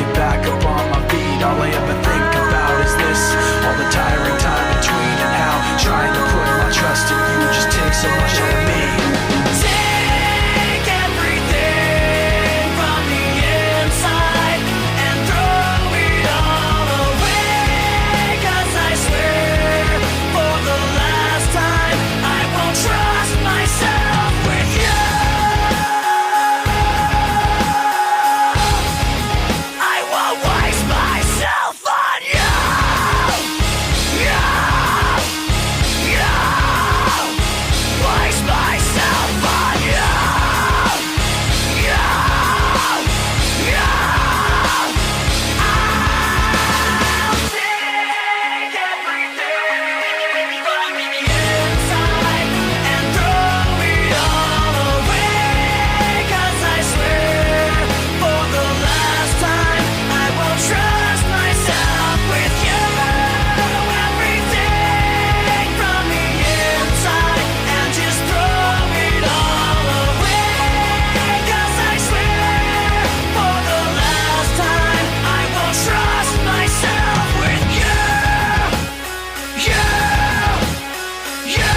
get back up on my feet. All I ever think about is this, all the tiring time between, and how trying to put my trust in you just takes so much out of me. Take everything from the inside and throw it all away, 'cause I swear for the last time I won't trust myself with you. I won't waste myself on you. You, waste myself on you. You, I'll take everything from the inside and throw it all away, 'cause I swear for the last time I won't trust myself with you. Everything from the inside and just throw it all away, 'cause I swear for the last time I won't trust myself with you. You, you.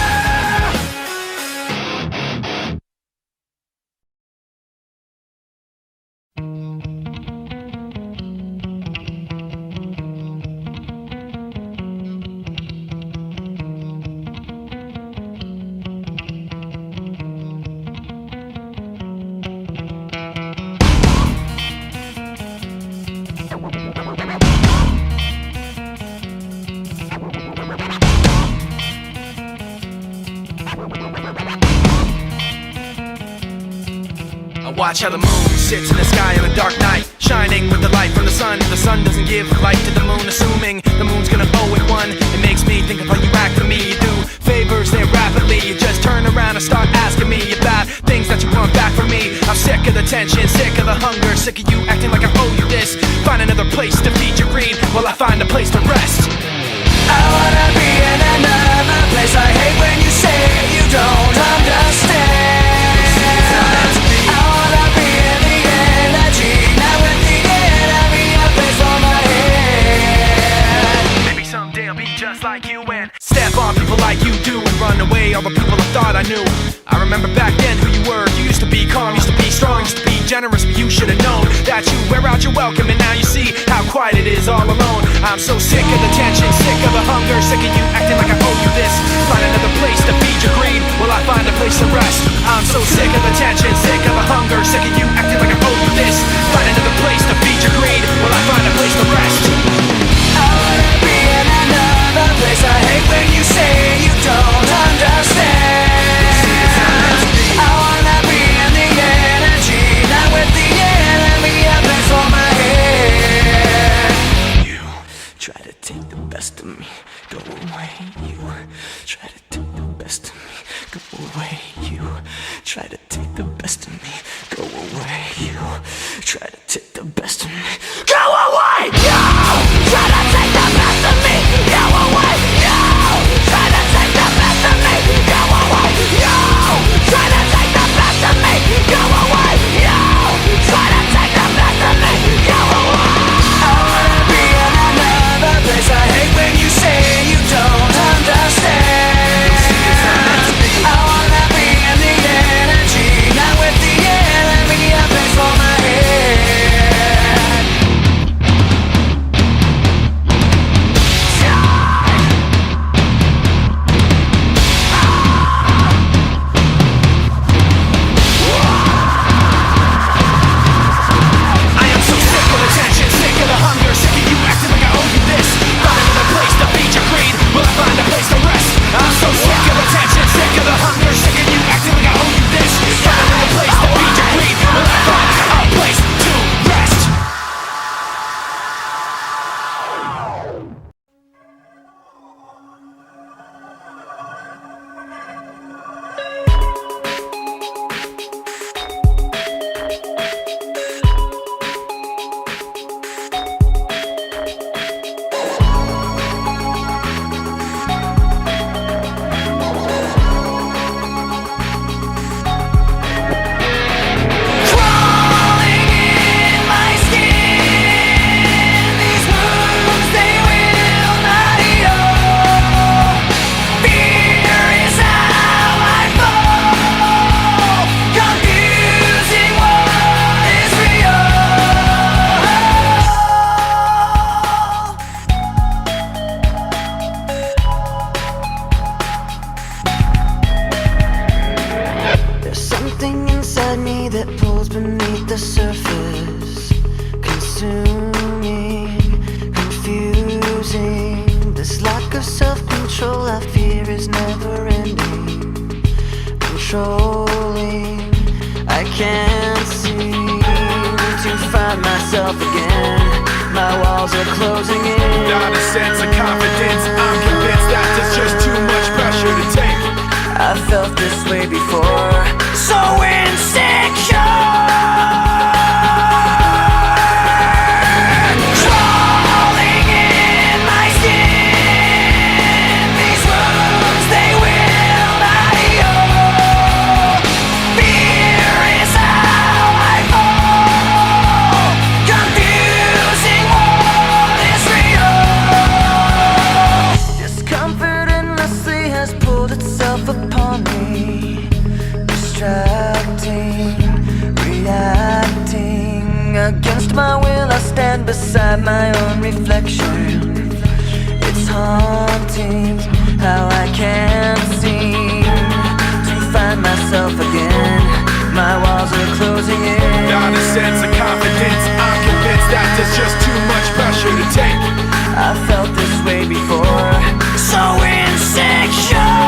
I watch how the moon sits in the sky on a dark night, shining with the light from the sun. The sun doesn't give light to the moon, assuming the moon's gonna owe it one. It makes me think of how you act for me. You do favors there rapidly, you just turn around and start asking me about things that you want back from me. I'm sick of the tension, sick of the hunger, sick of you acting like I owe you this. Find another place to feed your greed while I find a place to rest. I wanna be in another place. I hate when you say you don't understand. I wanna be in the energy, not with the enemy, a place for my head. Maybe someday I'll be just like you and step on people like you do and run away all the people I thought I knew. I remember back then who you were. You used to be calm, used to be strong, used to be generous, but you should have known that you wear out your welcome, and now you see how quiet it is all alone. I'm so sick of the tension, sick of the hunger, sick of you acting like I owe you this. Find another place to feed your greed while I find a place to rest. I'm so sick of the tension, sick of the hunger, sick of you acting like I owe you this. Find another place to feed your greed while I find a place to rest. I wanna be in another place. I hate when you say you don't understand. I wanna be in the energy, not with the enemy, a place for my head. You try to take the best of me, go away. You try to take the best of me, go away. You try to take the best of me, go away. You try to take the best of me, go my walls are closing in. Not a sense of confidence, I'm convinced that there's just too much pressure to take. I felt this way before, so insecure. Crawling in my skin, these wounds they will not heal. Fear is how I fall, confusing what is real. Discomfort endlessly has pulled itself upon me, distracting, reacting. Against my will I stand beside my own reflection. It's haunting how I can't seem to find myself again. My walls are closing in. Not a sense of confidence, I'm convinced that there's just too much pressure to take. I felt this way before, so insecure.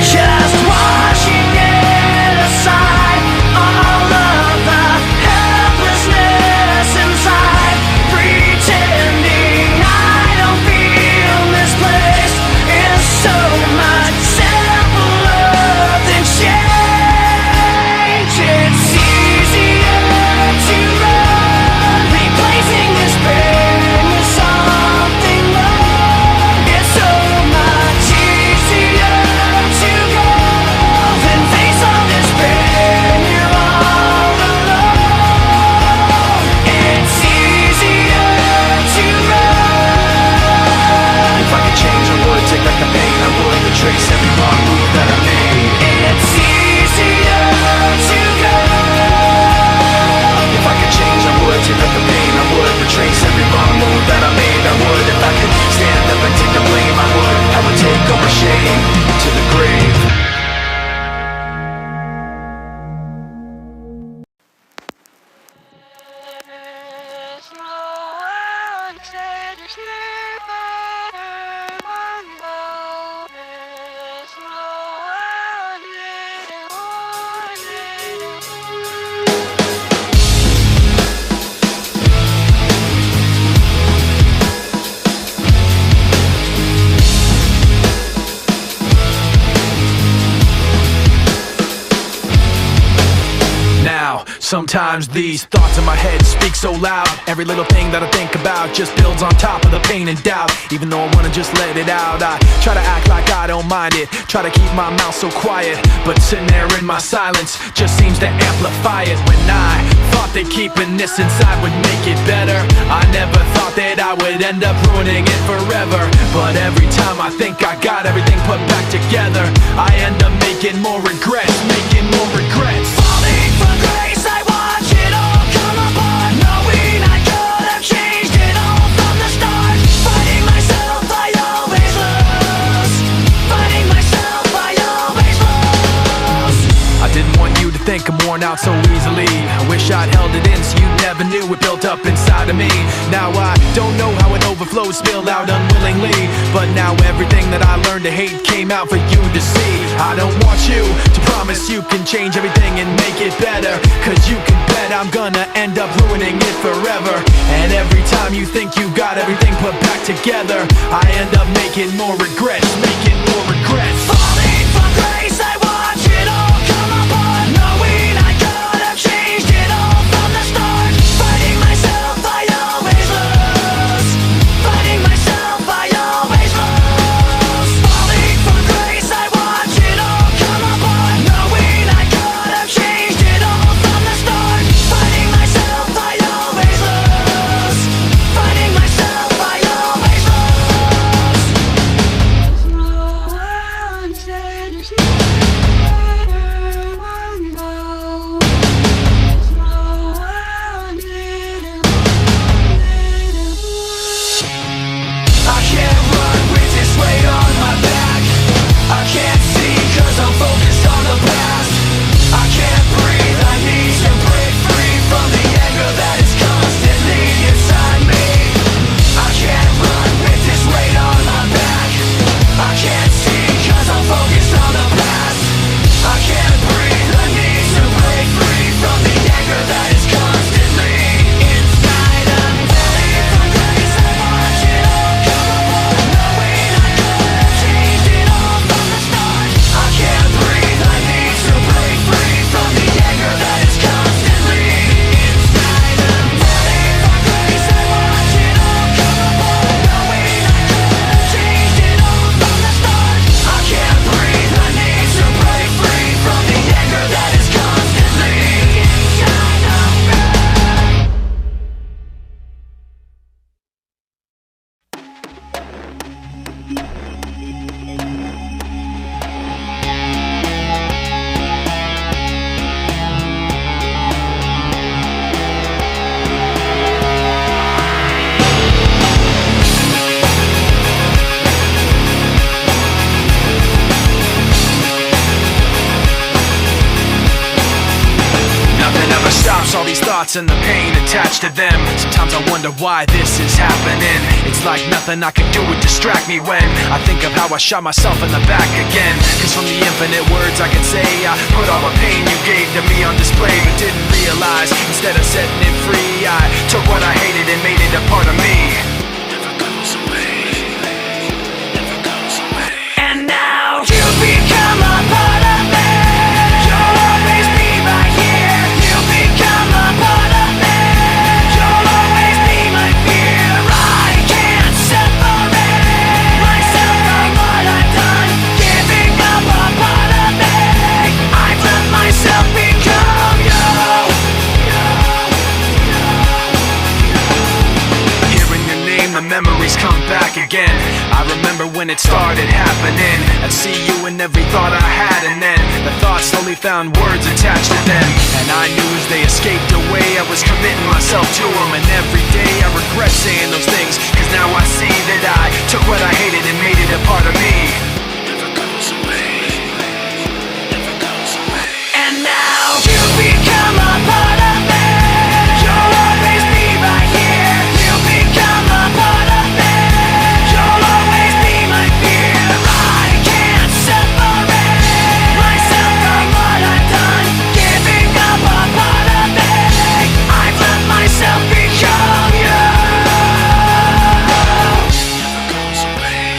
Just washing it aside, all of the helplessness inside, pretending I don't feel misplaced is so much simpler than change. It's easier to run, replacing this pain with something love. Sometimes these thoughts in my head speak so loud. Every little thing that I think about just builds on top of the pain and doubt. Even though I wanna just let it out, I try to act like I don't mind it. Try to keep my mouth so quiet, but sitting there in my silence just seems to amplify it. When I thought that keeping this inside would make it better, I never thought that I would end up ruining it forever. But every time I think I got everything put back together, I end up making more regrets, making more regrets. Falling from grace, I watch it all come apart, knowing I could have changed it all from the start. Fighting myself, I always lose. Fighting myself, I always lose. I didn't want you to think I'm worn out so easily. I wish I'd held it in so you never knew it built up inside of me. Now I don't know how it overflowed, spilled out unwillingly. But now everything that I learned to hate came out for you to see. I don't want you to promise you can change everything and make it better, cause you can bet I'm gonna end up ruining it forever. And every time you think you got everything put back together, I end up making more regrets, making more regrets. Falling from grace, I watch it all come apart, knowing I could have changed it all from the start. Fighting myself, I always lose. Fighting myself, I always lose. Falling from grace, I watch it all come apart, knowing I could have changed it all from the start. Fighting myself, I always lose. Fighting myself, I always I can't run with this weight on my back. I can't see cause I'm focused on the past. I can't breathe, I need to break free from the anger that is constantly inside me. I can't run with this weight on my back. I can't see cause I'm focused on the past. I can't breathe, I need to break free from the anger that is constantly inside of me. From grace I watch it all come apart, knowing I could have changed it all from the start. I can't breathe, I need to break free from the anger that is constantly inside of me. From grace I watch it all come apart, knowing I could have changed it all from the start. I can't breathe, I need to break free from the anger that is constantly inside of me. Nothing ever stops all these thoughts and the pain attached to them. Sometimes I wonder why this is happening. It's like nothing I can do would distract me when I think of how I shot myself in the back again. Cause from the infinite words I can say, I put all the pain you gave to me on display, but didn't realize instead of setting it free, I took what I hated and made it a part of me. Never goes away, never goes away. And now you become a part of me. You'll always be right here. You become a part of me. You'll always be my fear. I can't separate myself from what I've done. Giving up a part of me. I've let myself become you. Hearing your name, the memories come back again. I remember when it started happening. I'd see you in every thought I had, and then the thoughts slowly found words attached to them. And I knew as they escaped away, I was committing myself to them. And every day I regret saying those things, cause now I see that I took what I hated and made it a part of me. Never goes away, never goes away. And now you become a part of me. You'll always be right here. You become a part of me. You'll always be my fear. I can't separate myself from what I've done. Giving up a part of me. I've let myself become you. Never goes away.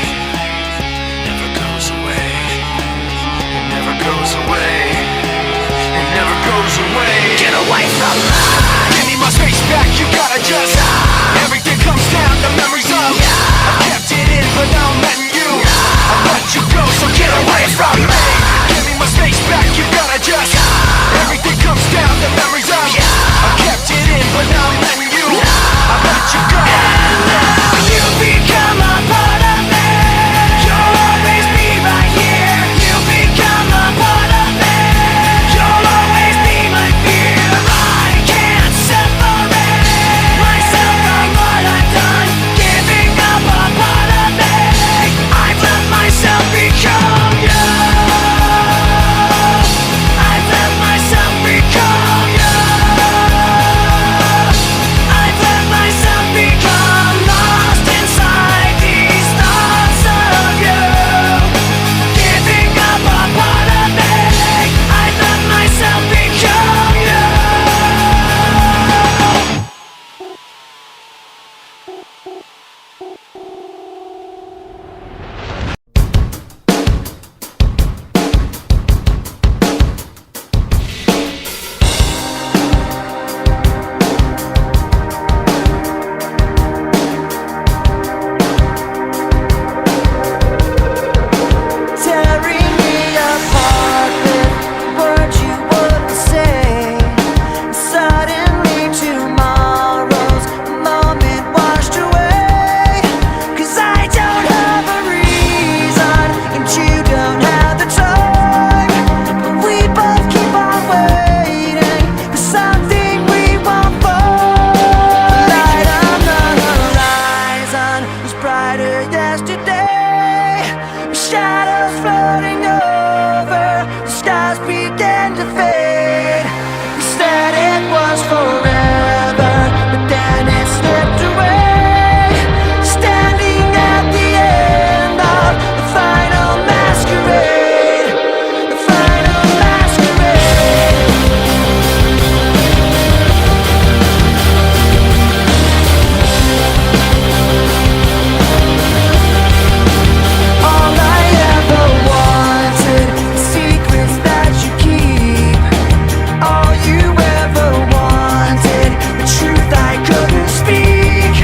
brighter yesterday. Shadows floating over, the skies began to fade. We said it was forever, but then it slipped away. Standing at the end of the final masquerade, the final masquerade. All I ever wanted, secrets that you keep. All you ever wanted, the truth I couldn't speak.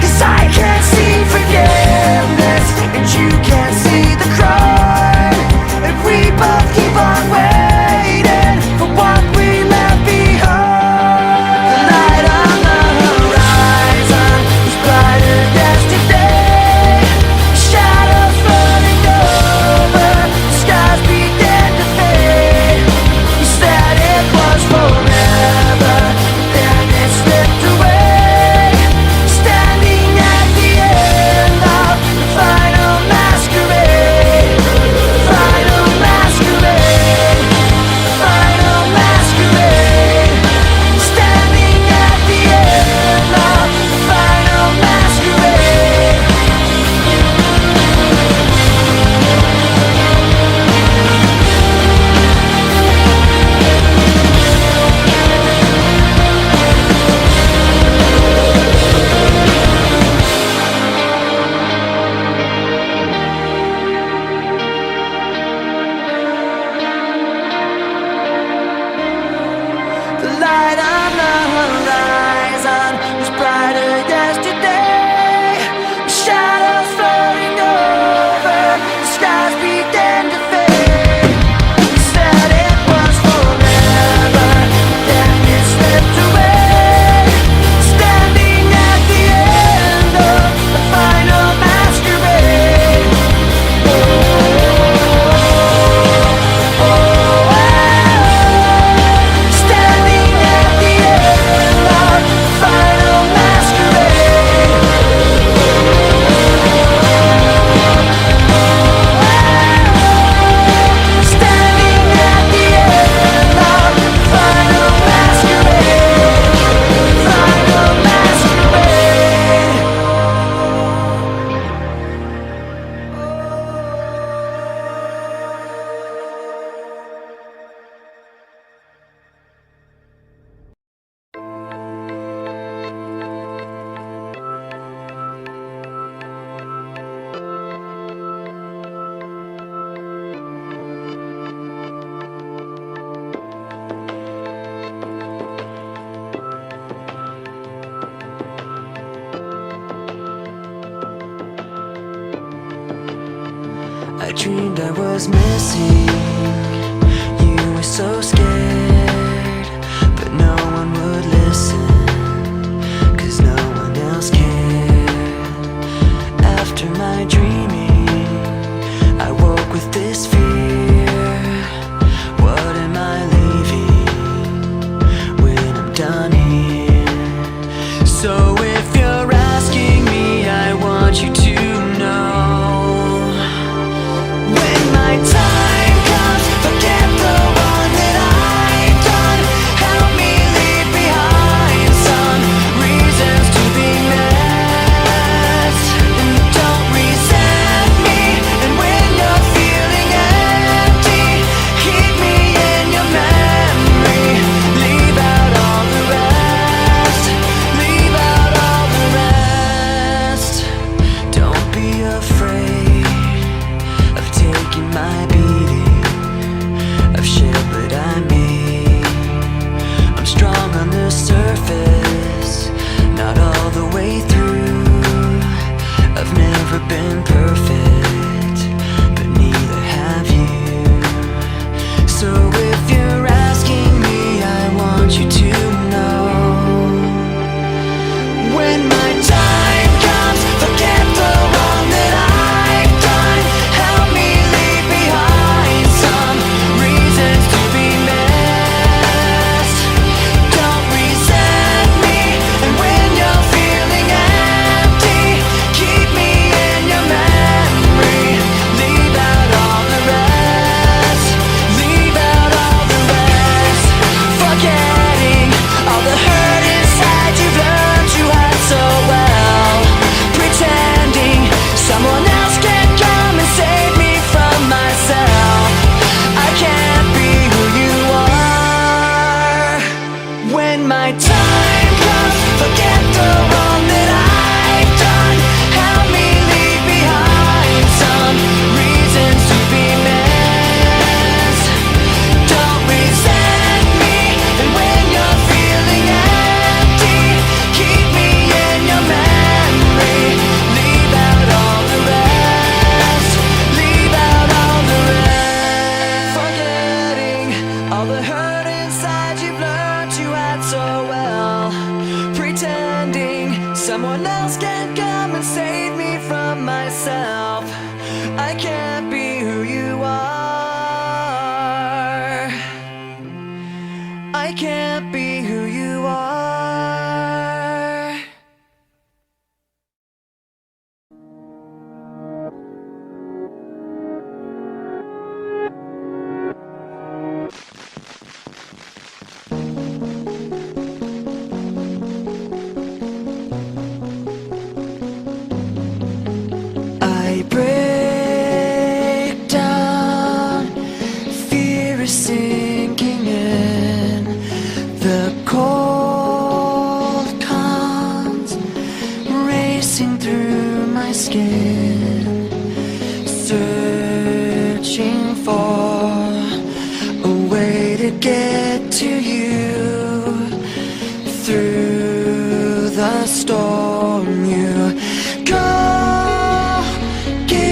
'Cause I can't see forgiveness, and you can't see the crime. And we both keep on waiting for what we left behind. The light on the horizon was brighter yesterday. Shadows floating over, the skies began to fade. You said it was forever, then it slipped away. Standing at the end of the final masquerade, final masquerade, final masquerade. Standing at the end of the final masquerade. The light on the horizon was brighter yesterday. Shadows floating over, the skies began to fade. We said it was forever, then it slipped away. Standing at the end of the final masquerade. Standing at the end of the final masquerade. Standing at the end of the final masquerade. Final masquerade. I dreamed I was missing. You were so scared, but no one would listen, 'cause no one else cared. After my dreaming, I woke with this fear. What am I leaving when I'm done here? So if you're asking me, I want you to know. When my time comes, forget the one that I've done. Help me leave behind some reasons to be met. And don't resent me. And when you're feeling empty, keep me in your memory. Leave out all the rest. Leave out all the rest. Don't be afraid of taking my beating, of shit that I made. I'm strong on the surface, not all the way through. I've never been perfect, but neither have you. So if you're asking me, I want you to know. When my time comes, forget the one that I've done. Help me leave behind some reasons to be met. Don't resent me. And when you're feeling empty, keep me I can't be who you are. I can't be who you are. I break down, fear is sinking in. The cold comes racing through my skin, searching for a way to get to you. Through the storm you go, give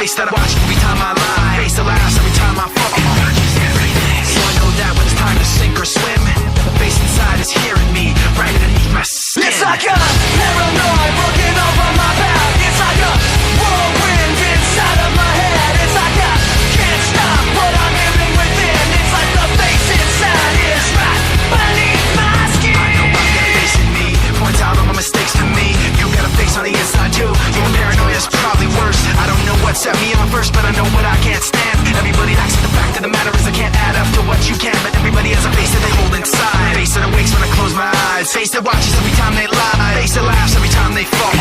face that I watch every time I lie, face that laughs every time I fall. So I know that when it's time to sink or swim, the face inside is hearing me right underneath my skin. It's like a paranoid looking over my back. It's like a whirlwind inside of my head. It's like I can't stop what I'm hearing within. It's like the face inside is right beneath my skin. I know I've got a face in me, points out all my mistakes to me. You got a face on the inside too. Your paranoia is probably worse. I don't know what set me on first, but I know what I can't stand. Everybody acts, the fact of the matter is I can't add up to what you can. But everybody has a face that they hold inside. Face that awakes when I close my eyes. Face that watches every time they lie. Face that laughs every time they fall.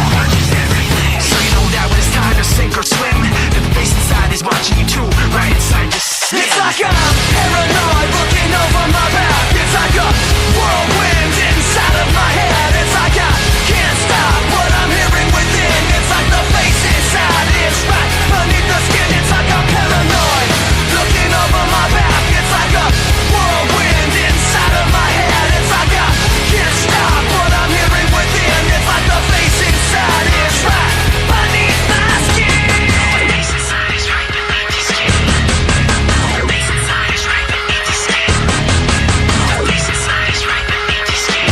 So you know that when it's time to sink or swim, that the face inside is watching you too, right inside your skin. It's like I'm paranoid looking over my back. It's like a whirlwind inside of my head. It's like I can't stop what I'm hearing within. It's like the face inside is right beneath the skin. It's like I'm paranoid looking over my back. It's like a whirlwind inside of my head. It's like I can't stop what I'm hearing within. It's like the face inside is right beneath my skin. The face inside is right beneath the skin. The face inside is right beneath the skin. The face inside is right beneath the skin.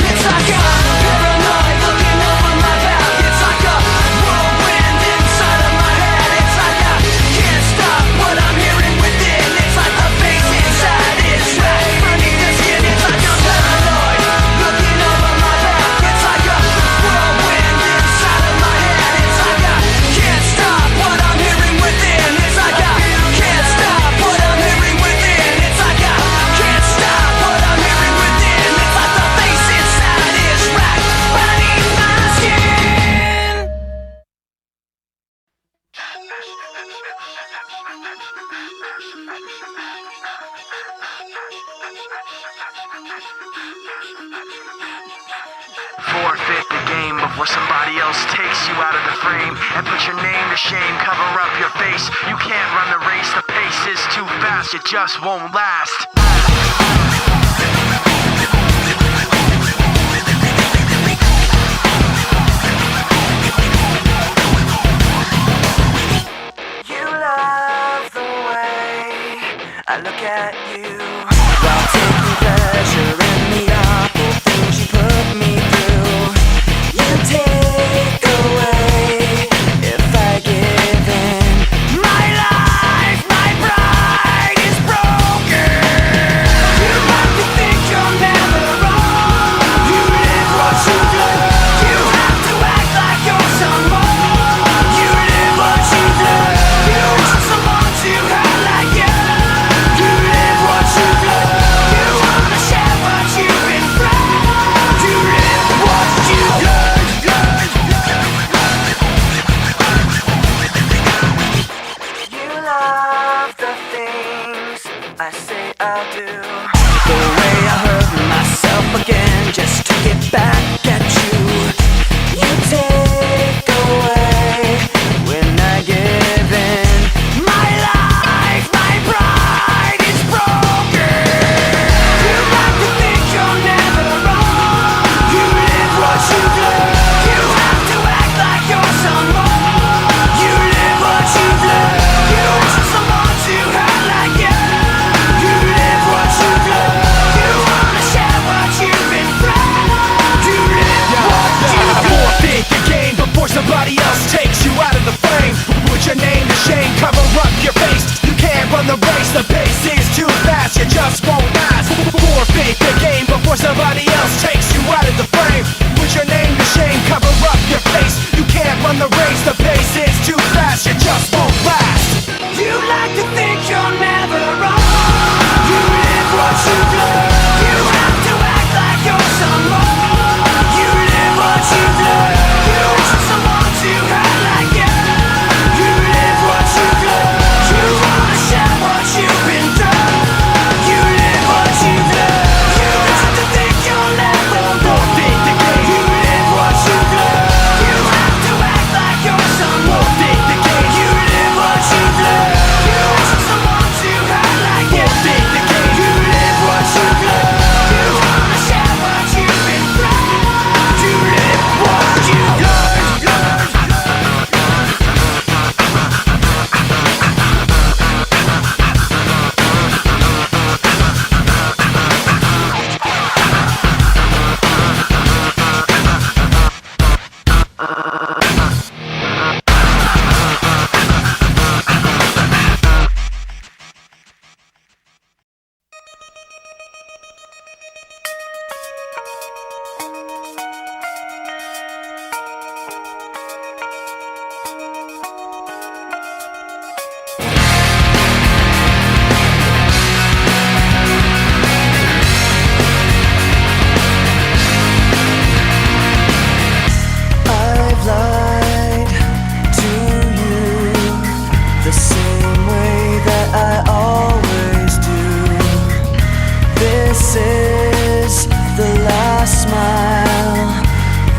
It's like I'm paranoid looking over my back. It's like a whirlwind inside of my head. It's like I can't stop what I'm hearing within. It's like the face inside is right beneath the skin. It's like I'm paranoid looking over my back. It's like a whirlwind inside of my head. It's like I can't stop what I'm hearing within. It's like I can't stop what I'm hearing within. It's like I can't stop what I'm hearing within. It's like the face inside is right beneath my skin. Forfeit the game before somebody else takes you out of the frame and put your name to shame. Cover up your face. You can't run the race. The pace is too fast. It just won't last. You love the way I look at you while taking pleasure in the awful things you put me through. You take away if I give in. My life, my pride is broken. You like to think you're never wrong. You live what you do. You have to act like you're someone. You live what you do. You want someone to hurt like you. You live what you do. You wanna share what you've been through. You live what you do. You love the things I say I'll do. The way I hurt myself again just to get back at you. You take away when I give in. My life, my pride is broken. You like to think you're never wrong. You live what you do. You have to act like you're someone. You live what you do. You want someone to hurt like you. You live what I always do. This is the last smile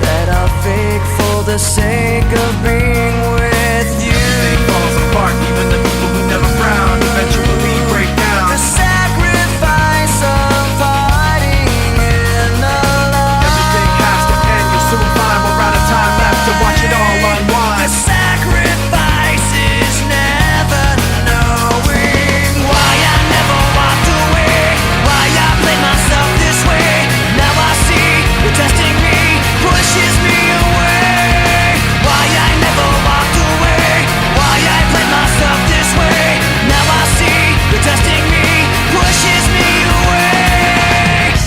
that I'll fake for the sake of being with you. Everything falls apart, even the people who never frown eventually break down. The sacrifice of parting in the light. Everything has to end, you'll soon find we're out of time left to watch it all unwind. The sacrifice is never knowing why I never walked away, why I played myself this way. Now I see you're testing me, pushes me away. Why I never walked away, why I played myself this way. Now I see you're testing me, pushes me away.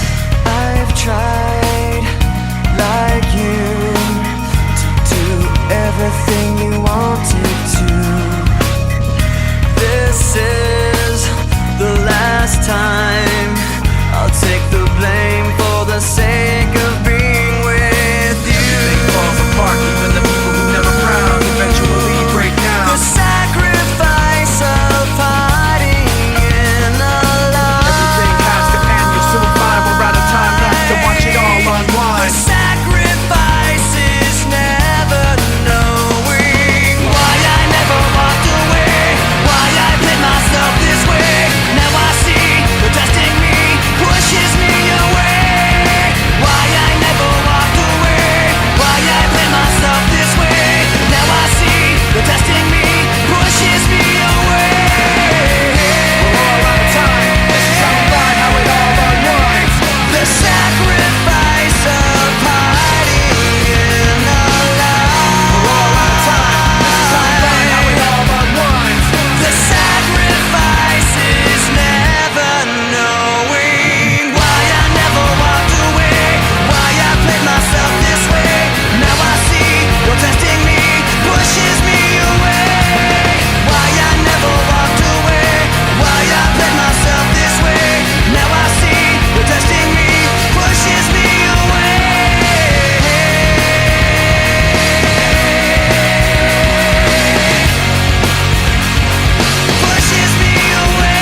I've tried like you to do everything you wanted to. This is the last time I'll take the blame for the sake of being with you. Everything falls apart, even the people who never frown eventually break down. The sacrifice of parting in the light. Everything has to end, you'll soon find we're out of time left to watch it all The unwind. sacrifice is never knowing why I never walked away, why I played myself this way. Now I see you're testing me, pushes me away. Why I never walked away, why I played myself this way. Now I see you're testing me, pushes me away. We're all out of time, this is how we find how it all unwinds. The sacrifice of parting in the light. We're all out of time, this is how we find how it all unwinds. The sacrifice is never knowing why I never walked away, why I played myself this way. Now I see you're testing me, pushes me away. Why I never walked away, why I played myself this way. Now I see you're testing me, pushes me away. Pushes me away.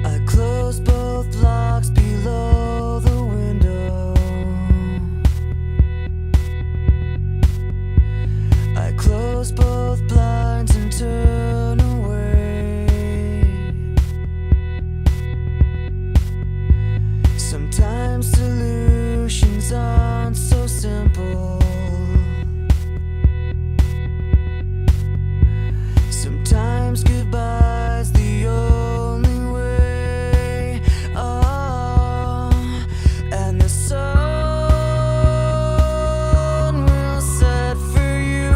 I closed both locks below the window. I closed both blinds and turned away. Sometimes solutions aren't so simple. Sometimes goodbye's the only way. Oh, and the sun will set for you.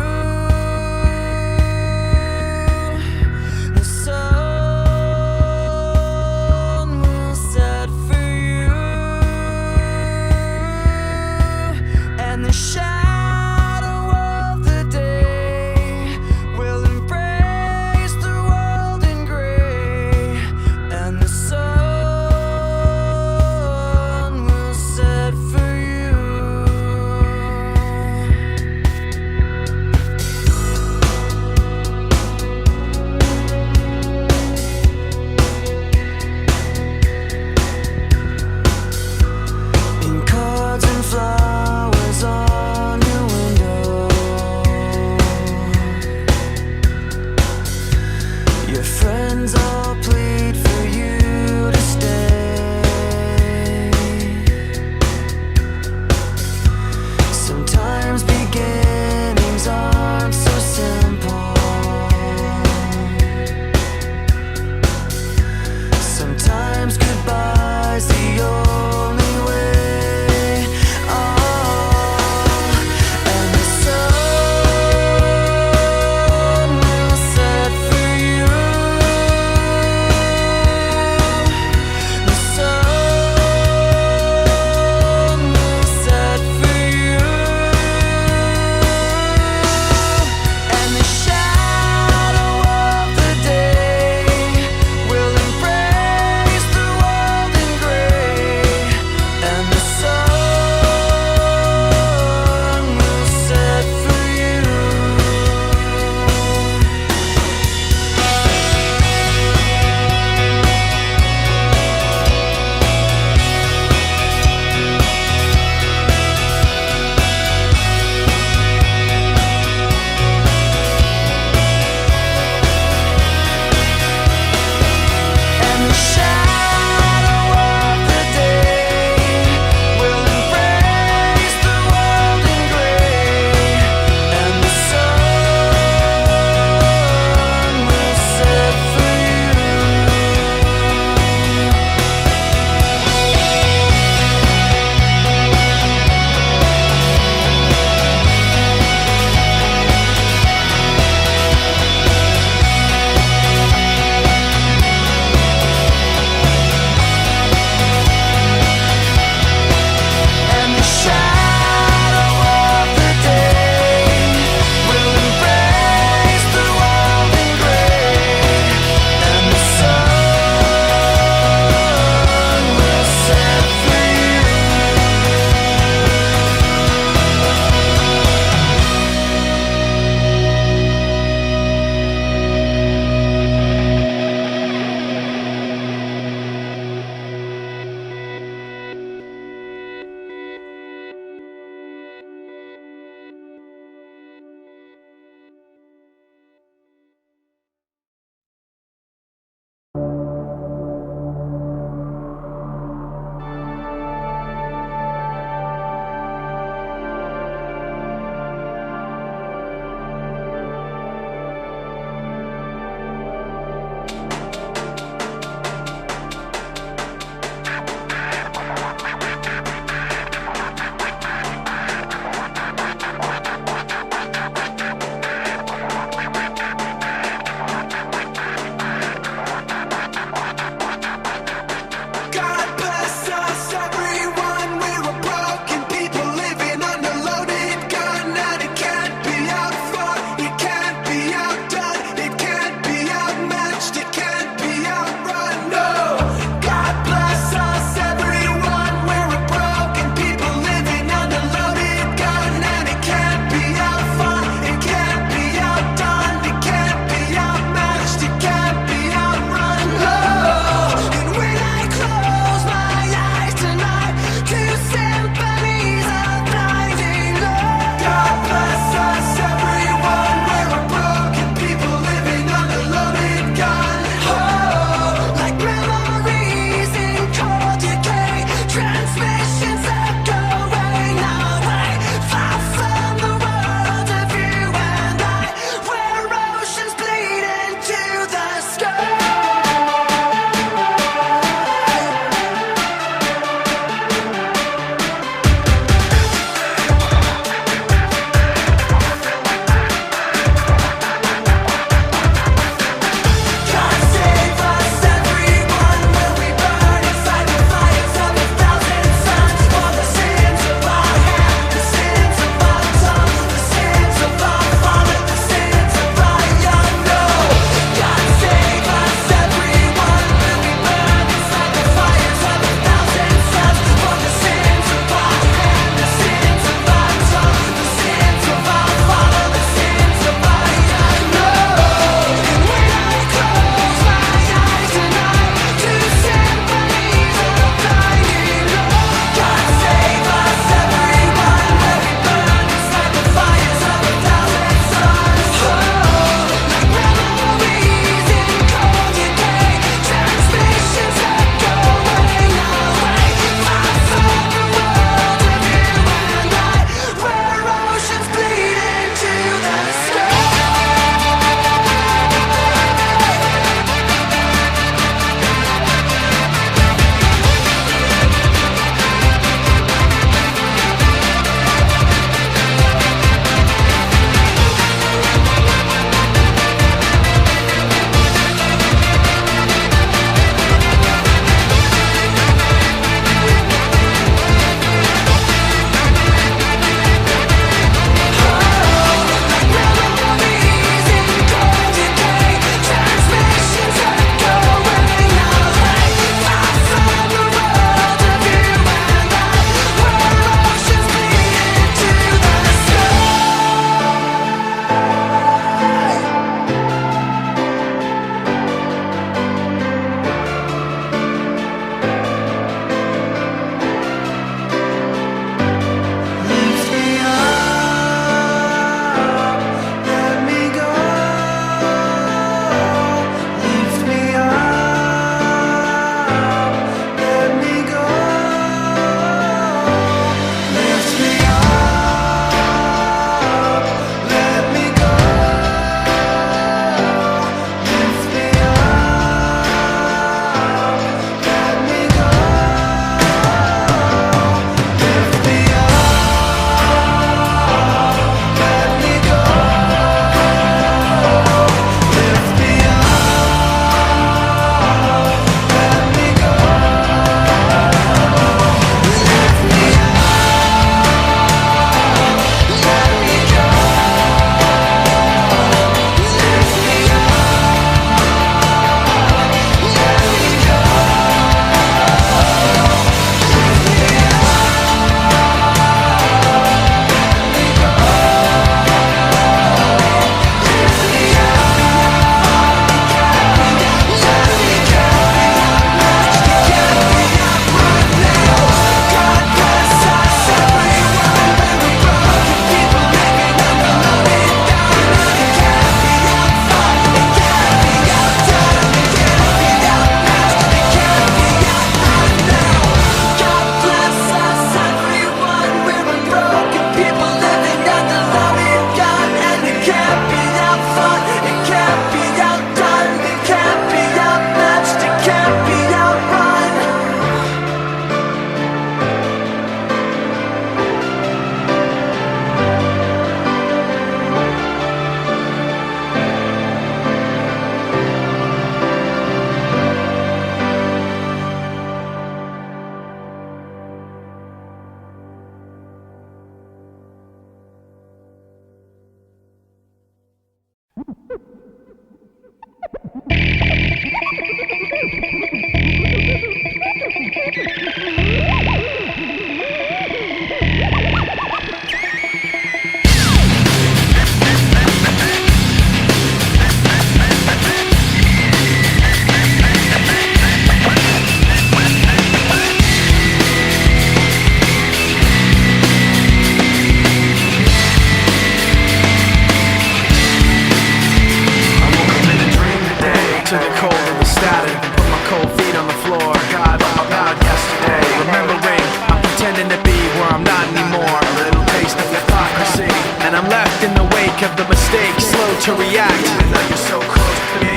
Quick of the mistake, slow to react. Even though you're so close to me,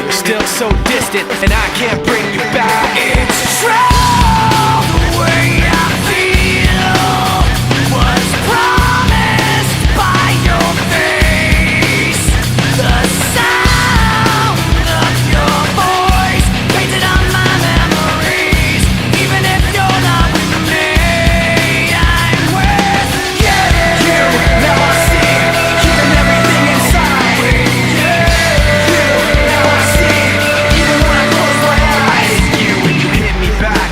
still so distant, and I can't bring you back. It's true, the way I feel was promised by your face. The sound of your voice painted on my memories. Even if you're not with me, I'm with you. Now I see, keeping everything inside. You, now I see, even when I close my eyes. You and you hit me back.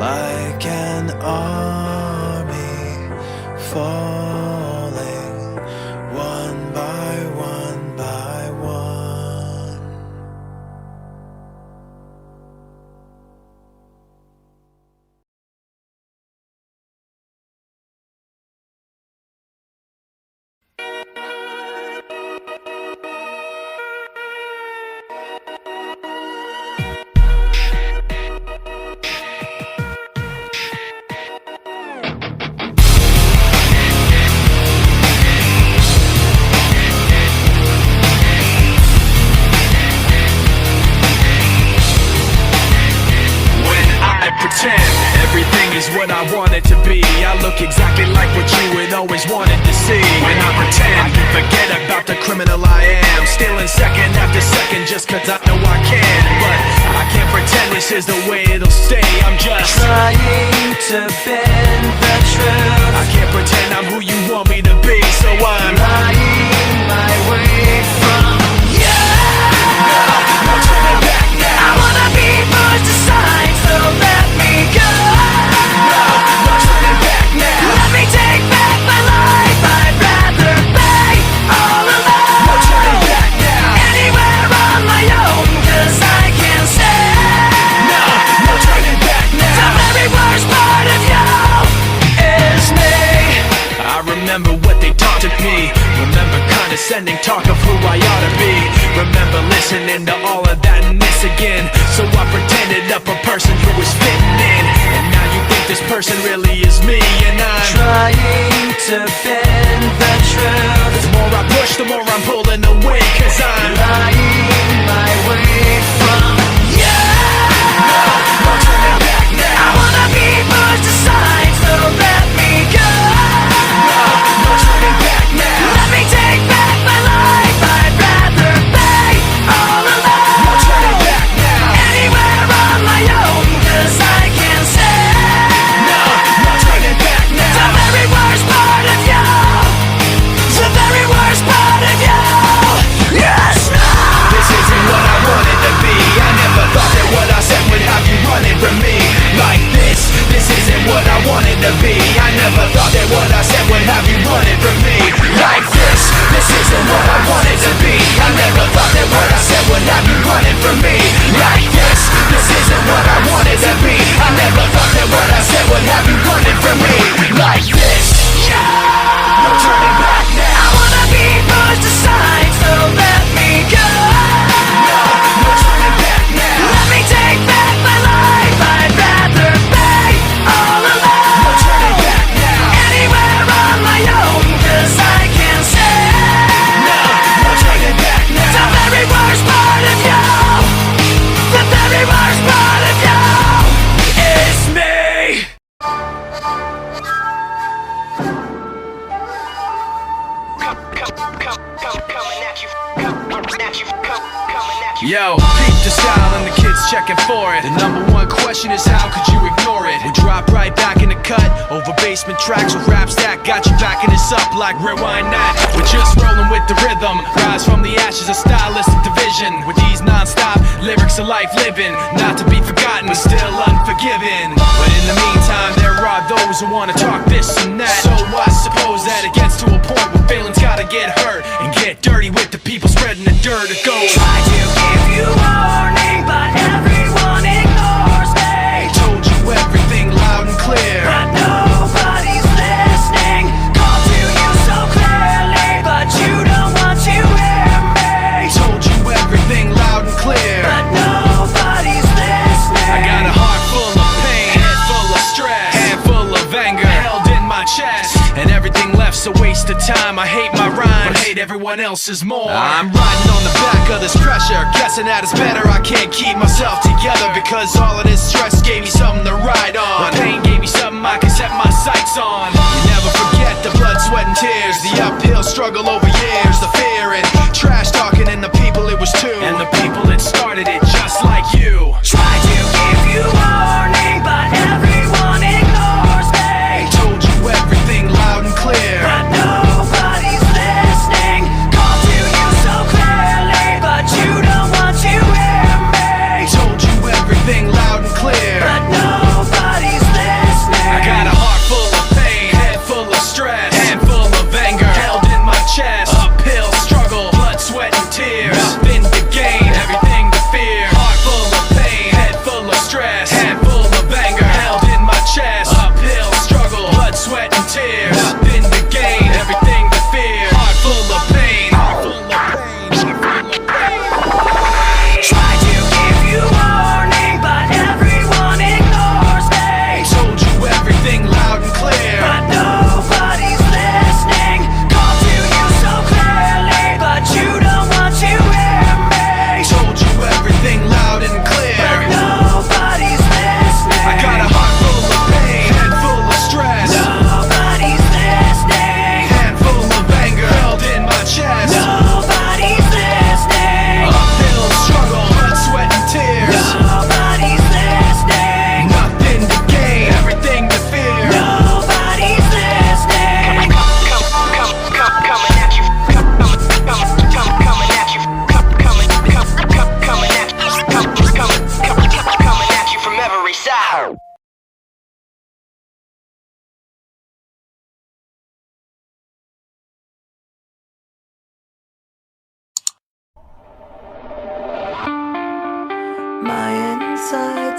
like an army falling one by one by one. Everything is what I want it to be. I look exactly like what you had always wanted to see. When I pretend, I can forget about the criminal I am. Stealing second after second just cause I know I can. But I can't pretend this is the way it'll stay. I'm just trying to bend the truth. I can't pretend I'm who you want me to be. So I'm lying my way from you. No turning back now. I wanna be pushed aside, so let me go. No turning back now. Let me take back my life. I'd rather be all alone. No turning back now. Anywhere on my own, cause I can't stay. No turning back now. The very worst part of you is me. I remember what they taught to me. Remember condescending talk of who I ought to be. Remember listening to all of that and this again. So I pretended up a person who was fitting in. And now you think this person really is me. And I'm trying to bend the truth. The more I push, the more I'm pulling away. Cause I'm lying my way from you. No turning back now. I wanna be pushed aside, so let me go. No turning back now. Let me take back my life. I'd rather be all alone. No turning back now. Anywhere on my own, cause I can't stay. No turning back The now. very worst part of you. The very worst part of you. Yes, no. This isn't what I wanted to be. I never thought that what I said would have you running from me. Like this isn't what I wanted to be. I never thought that what I said would have you running from me. Like this isn't what I wanted to be. I never thought that what I said would have you running from me. Like this isn't what I wanted to be. I never thought that what I said would have you running from me. Like this, no turning back now. I wanna be pushed aside, so let me go. No turning back now. Let me take back my life. I'd rather be all alone. No turning back now. Anywhere on my own, cause I can't stay. No turning back now. The very worst part of you. The very worst part of you is me. Yo, peep the style and the kids checking for it. The number one question is how could you ignore it? We drop right back in the cut, over basement tracks with raps that got you backing us up like rewind that. We're just rolling with the rhythm, rise from the ashes of stylistic division. With these non-stop lyrics of life living, not to be forgotten but still unforgiven. But in the meantime there are those who wanna talk this and that. So I suppose that it gets to a point where feelings gotta get hurt and get dirty with the people spreading the dirt. It goes, Try to give you warning, but everyone ignores me. told you everything loud and clear. But nobody's listening. Call to you so clearly, but you don't want to hear me. Told you everything loud and clear. But nobody's listening. I got a heart full of pain, head full of stress, hand full of anger held in my chest, and everything left's a waste of time. I hate my rhymes, but hate everyone else's more. I'm riding on the back of this pressure, guessing that it's better. I can't keep myself together because all of this stress gave me something to ride on. My pain gave me something I can set my sights on. You never forget the blood, sweat, and tears, the uphill struggle over years, the fear and trash talking, and the people it was to, and the people that started it just like you. Try to give you warning, but everyone ignores me. Told you everything loud and clear. But nobody's listening. Call to you so clearly, but you don't want to hear me. Told you everything loud and clear. But nobody's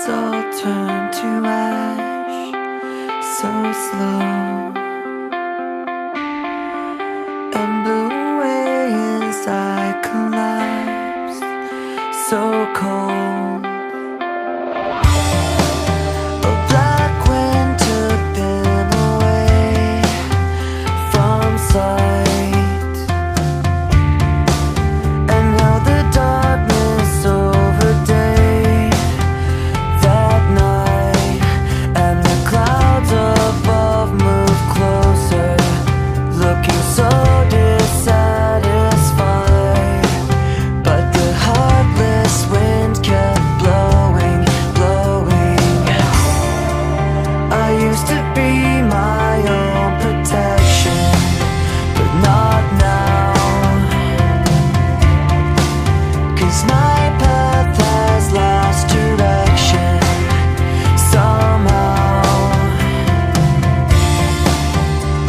all turn to ash so slow and blew away as I collapsed, so cold. A black wind took them away from sight, and now the darkness over day that night, and the clouds above move closer, looking so dissatisfied, but the heartless wind kept blowing, blowing. I used to be my own protection, but not now, 'cause my path has lost direction somehow.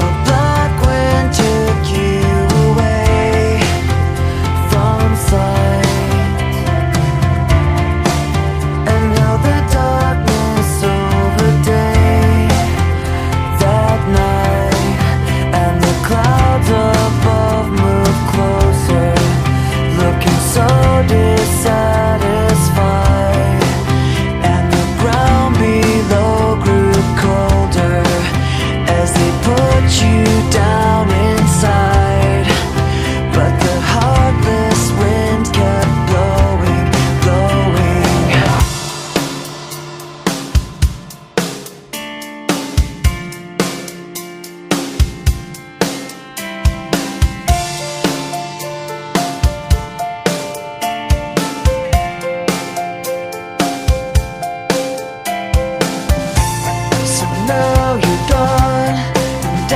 A black wind took you away from sight, and now the darkness over day that night, and the clouds above move closer, looking so dissatisfied, and the ground below grew colder as they put you down inside, but the heartless wind kept blowing, blowing. So now you're gone, and I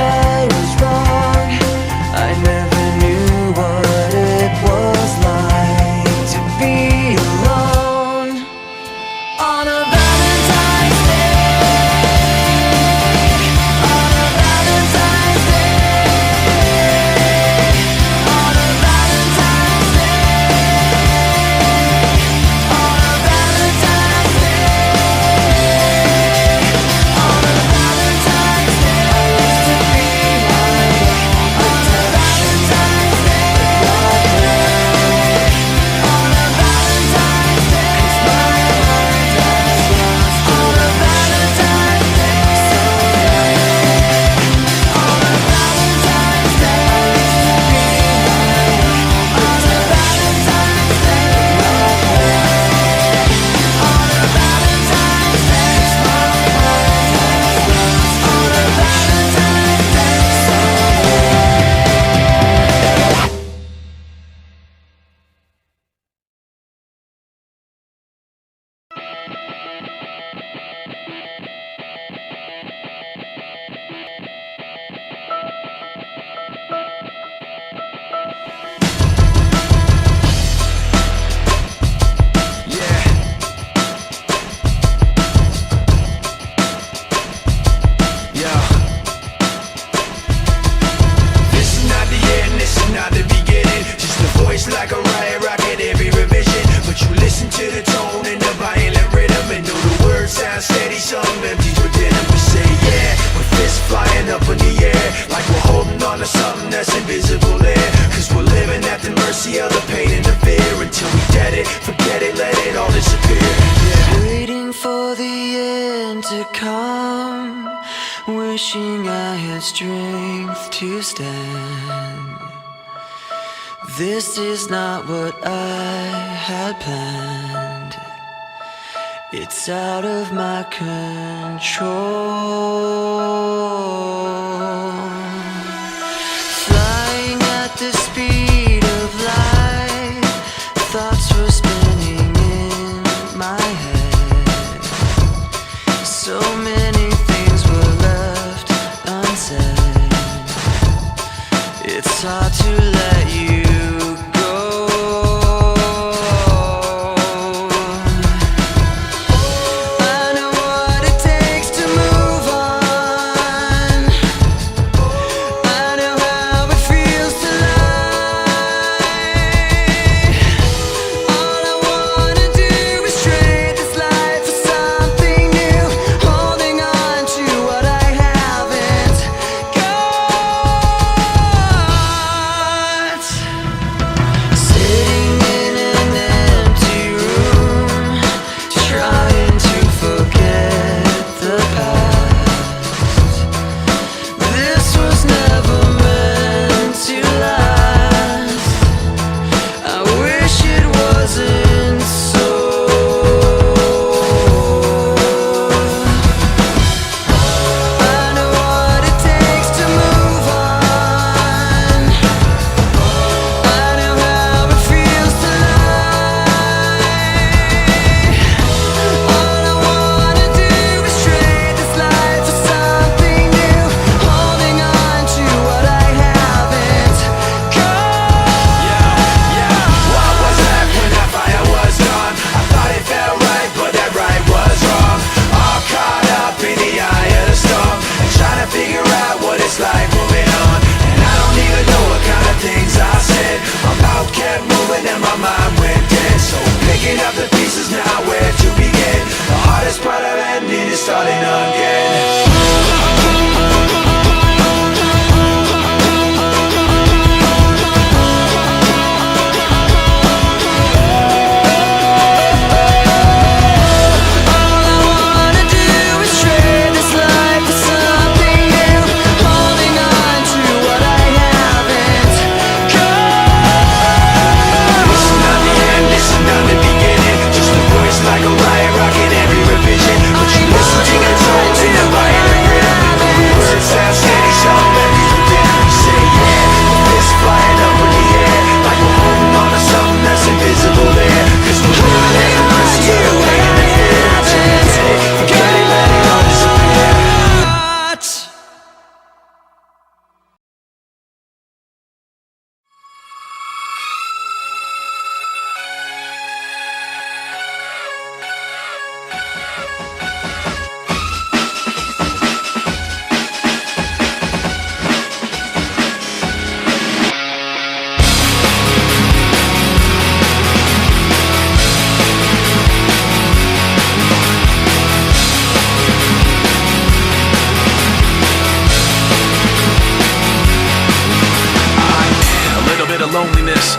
was wrong. I never knew what it was like to be alone on a Valentine's Day, on a Valentine's Day, on a Valentine's Day, on a Valentine's Day, on a Valentine's Day. I used to be my own protection, but not now, on a Valentine's Day, 'cause my heart has lost on a Valentine's Day, on a Valentine's Day. I used to be my own protection, but not now, on a Valentine's Day, 'cause my heart has lost on a Valentine's Day. Yeah. Yeah. This is not the end, this is not the beginning. Just a voice like a riot rocket every revision. But you listen to the tone and the violent rhythm, and know the words sound steady, some empty within them. We say yeah, with fists flying up in the air, like we're holding on to something that's invisible there. 'Cause we're living at the mercy of the pain and the fear, until we get it, forget it, let it all disappear. Yeah. Waiting for the end to come, wishing I had strength to stand. This is not what I had planned. It's out of my control. Flying at the speed of light, thoughts were spinning in my head. So many things were left unsaid. It's hard to let you go. I know what it takes to move on.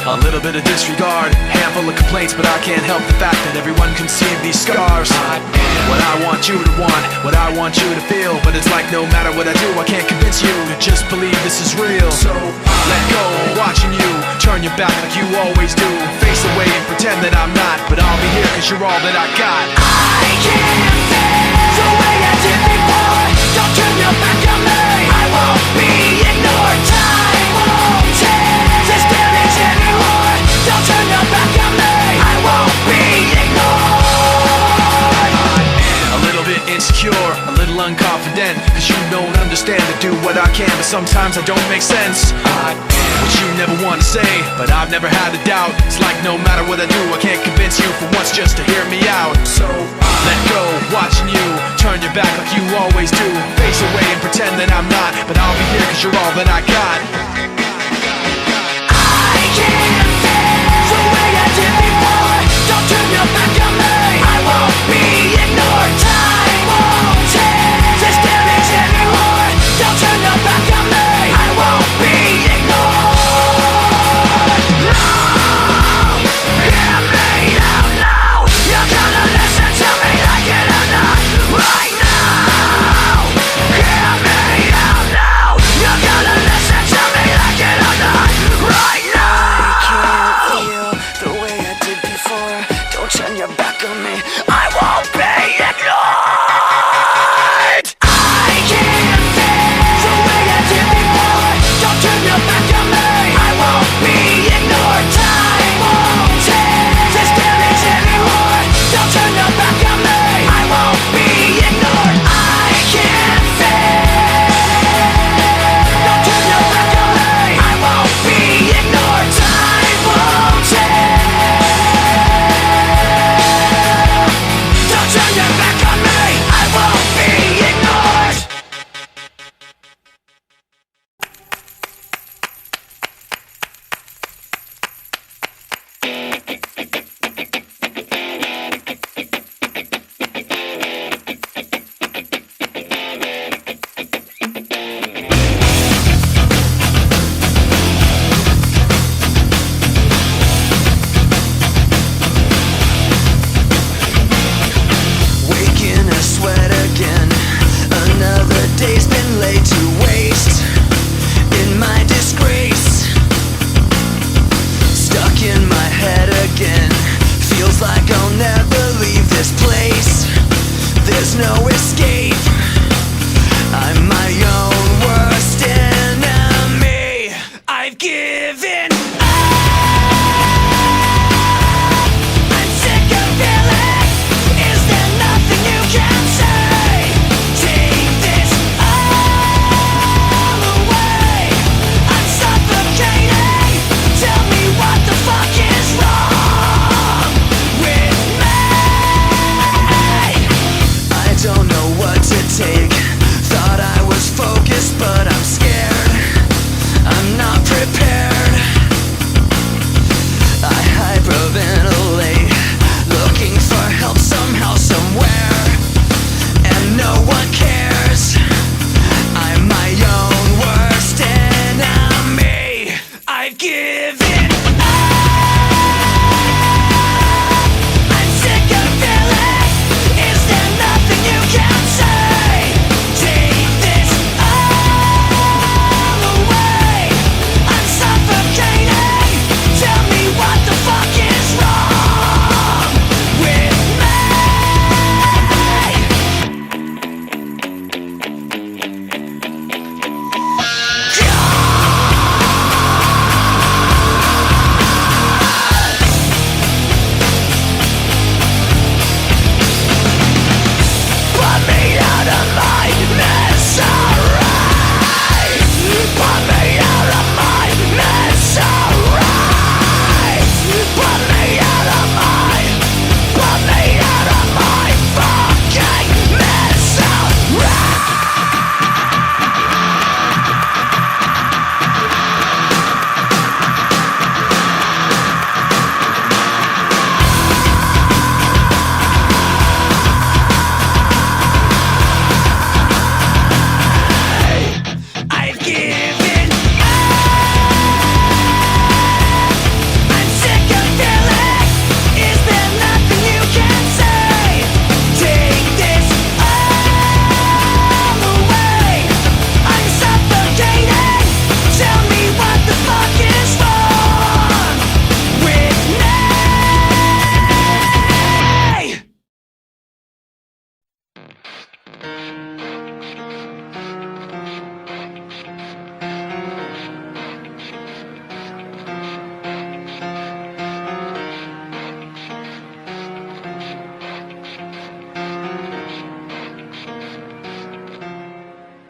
A little bit of disregard, handful of complaints, but I can't help the fact that everyone can see these scars. What I want you to want, what I want you to feel, but it's like no matter what I do, I can't convince you to just believe this is real. So let go, watching you turn your back like you always do. Face away and pretend that I'm not, but I'll be here cause you're all that I got. I can't feel the way I did before. Don't turn your back on me. I won't be ignored. Time won't take this damage anymore. Don't turn your back on me. I won't be ignored. A little bit insecure, a little unconfident, cause you don't understand to do what I can, but sometimes I don't make sense. What you never want to say, but I've never had a doubt. It's like no matter what I do, I can't convince you for once just to hear me out. So let go, watching you turn your back like you always do. Face away and pretend that I'm not, but I'll be here cause you're all that I got. I can't feel the way I did before. Don't turn your back on me. I won't be ignored. Time won't take this damage anymore. Don't turn your back on me. I won't be ignored. Right now, hear me out now. You're gonna listen to me.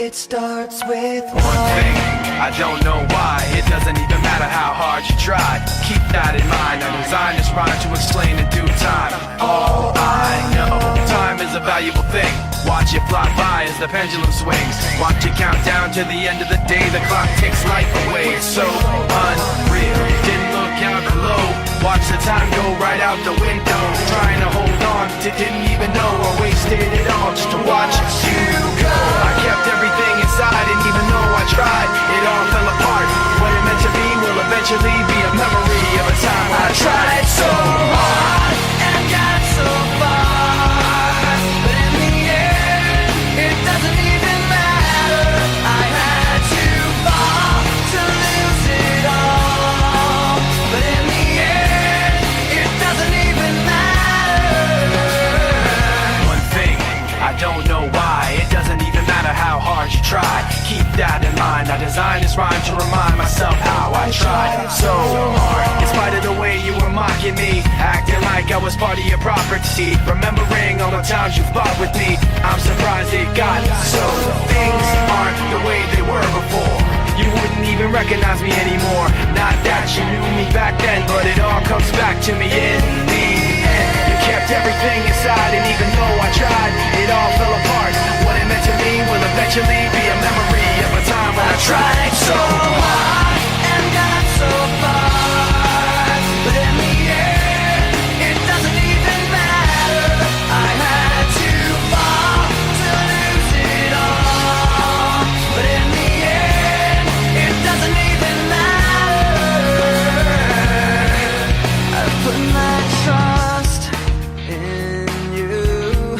It starts with one thing, I don't know why. It doesn't even matter how hard you try. Keep that in mind. I designed this rhyme to explain in due time. All I know, time is a valuable thing. Watch it fly by as the pendulum swings. Watch it count down to the end of the day. The clock takes life away. It's so unreal. Didn't look out below. Watch the time go right out the window. Trying to hold on to didn't even know I wasted it all just to watch you go. I kept everything inside, and even though I tried, it all fell apart. What it meant to be will eventually be a memory of a time when I tried so hard and got so far, but in the end, it doesn't even matter. I had to fall to lose it all, but in the end, it doesn't even matter. One thing, I don't know why. It doesn't even matter how hard you try. Keep that in mind. I designed this rhyme to remind myself how I tried so hard. In spite of the way you were mocking me, acting like I was part of your property, remembering all the times you fought with me, I'm surprised it got so. Things aren't the way they were before. You wouldn't even recognize me anymore. Not that you knew me back then, but it all comes back to me in the end. You kept everything inside, and even though I tried, it all fell apart. What it meant to me will eventually be a memory of a time when I tried so hard and got so far, but in the end, it doesn't even matter. I had to fall to lose it all, but in the end, it doesn't even matter. I put my trust in you,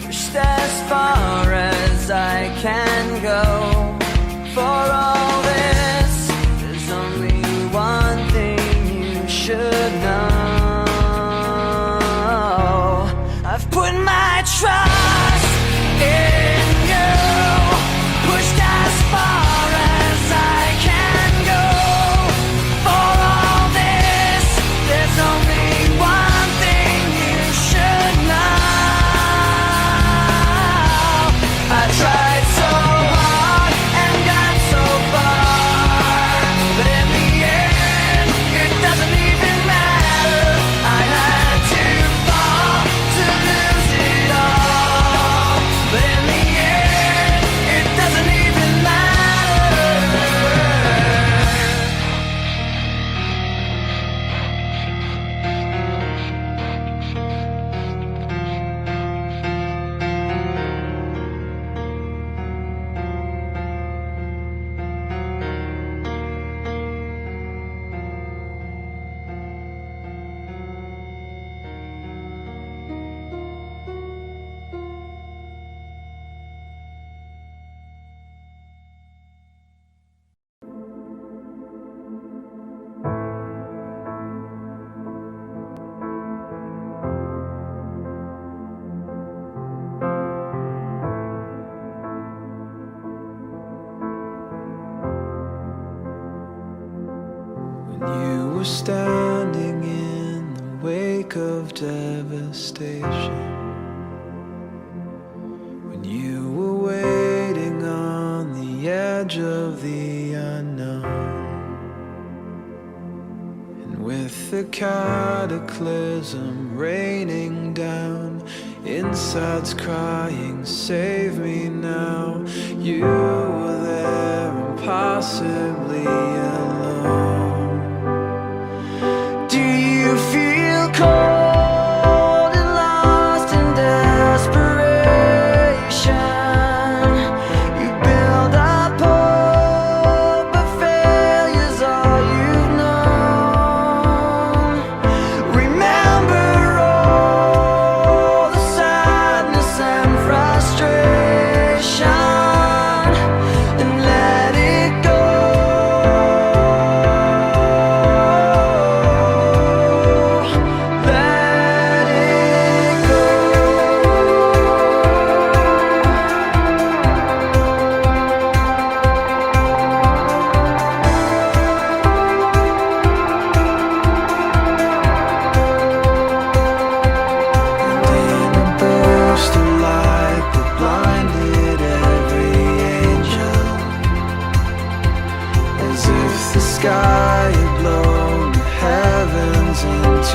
pushed as far as I can go. For all this, there's only one thing you should know. I've put my trust in you, pushed as far as I can go. For all this, there's only one thing you should know. I tried so hard and got so far, but in the end, it doesn't even matter. I had to fall to lose it all, but in the end, it doesn't even matter. When you were standing in the wake of devastation, when you were waiting on the edge of the unknown, and with the cataclysm raining down, insides crying, save me now, you were there impossibly alone. Do you feel cold and lost in desperation? You build up hope, but failure's all you've known. Remember all the sadness and frustration.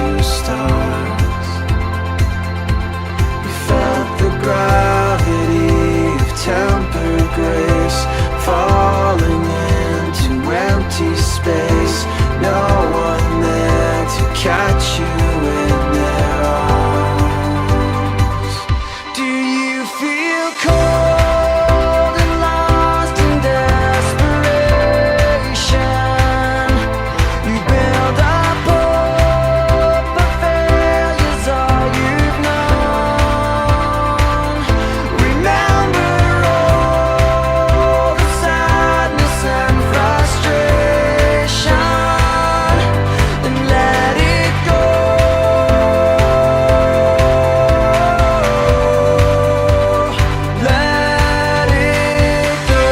to stars. We felt the gravity of tempered grace falling into empty space. No one there to catch you in their arms. Do you feel cold and lost in desperation? You build up hope, but failure's all you've known. Remember all the sadness and frustration, and let it go. Let it go.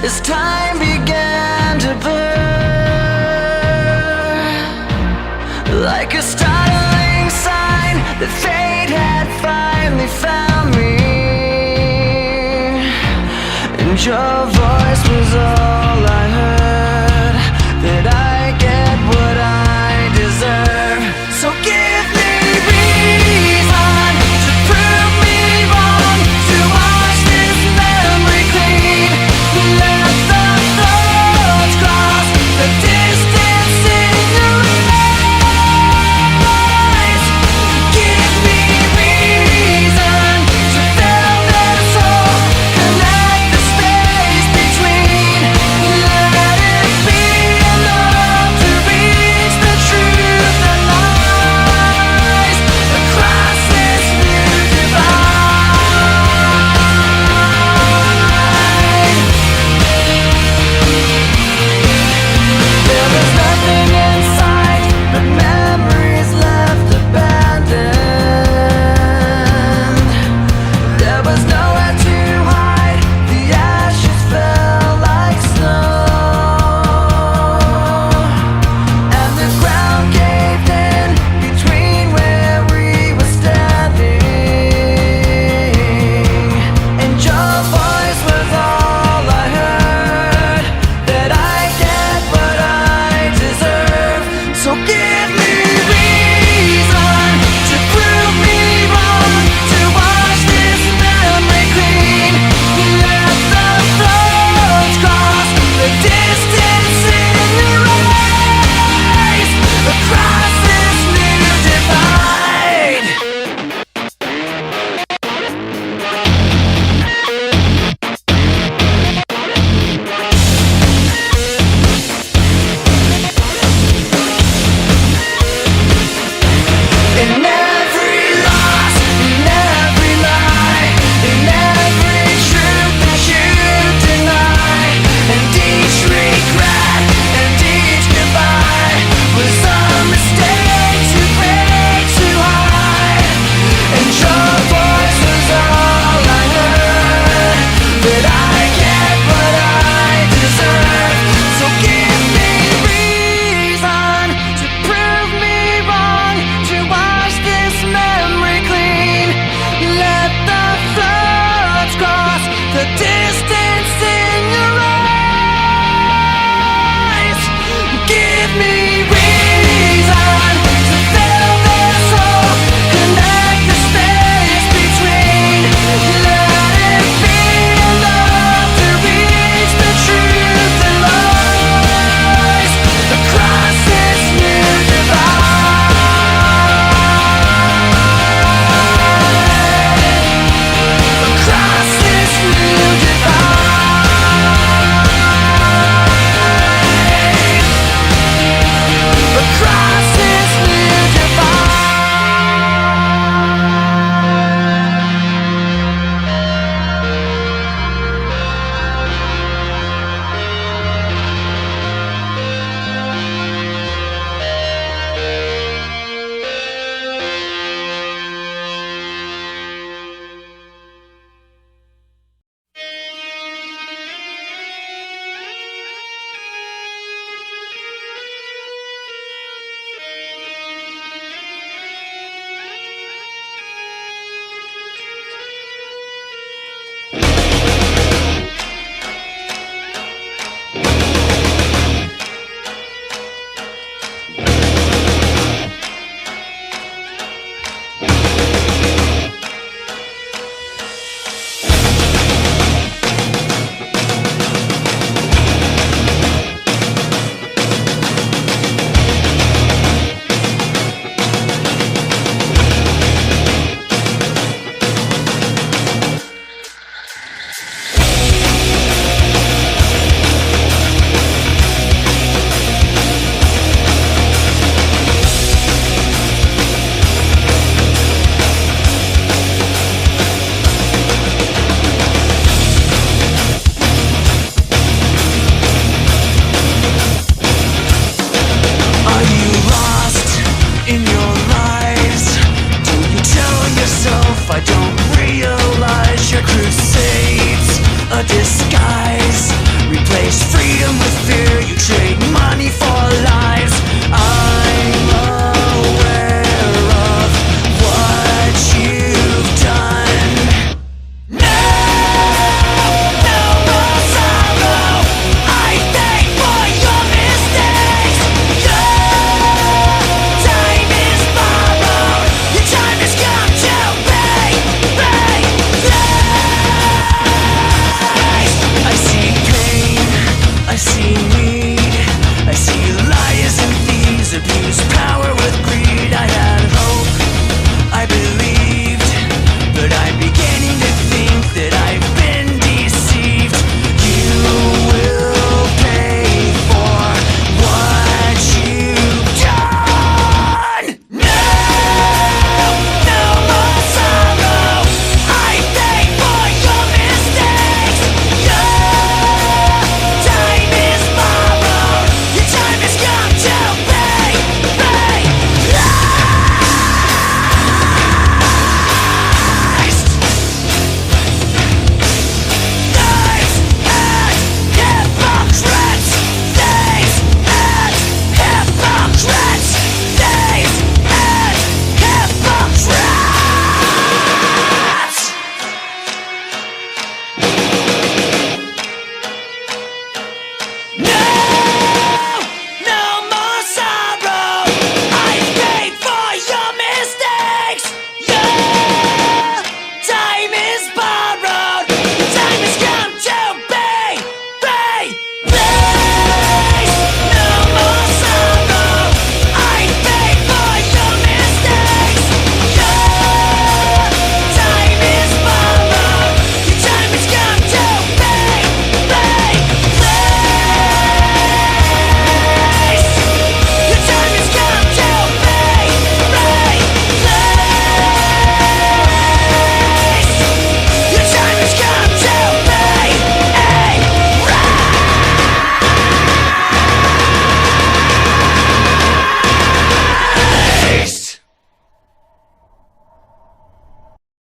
As time began to blur, like a startling sign that fate had finally found me, and your voice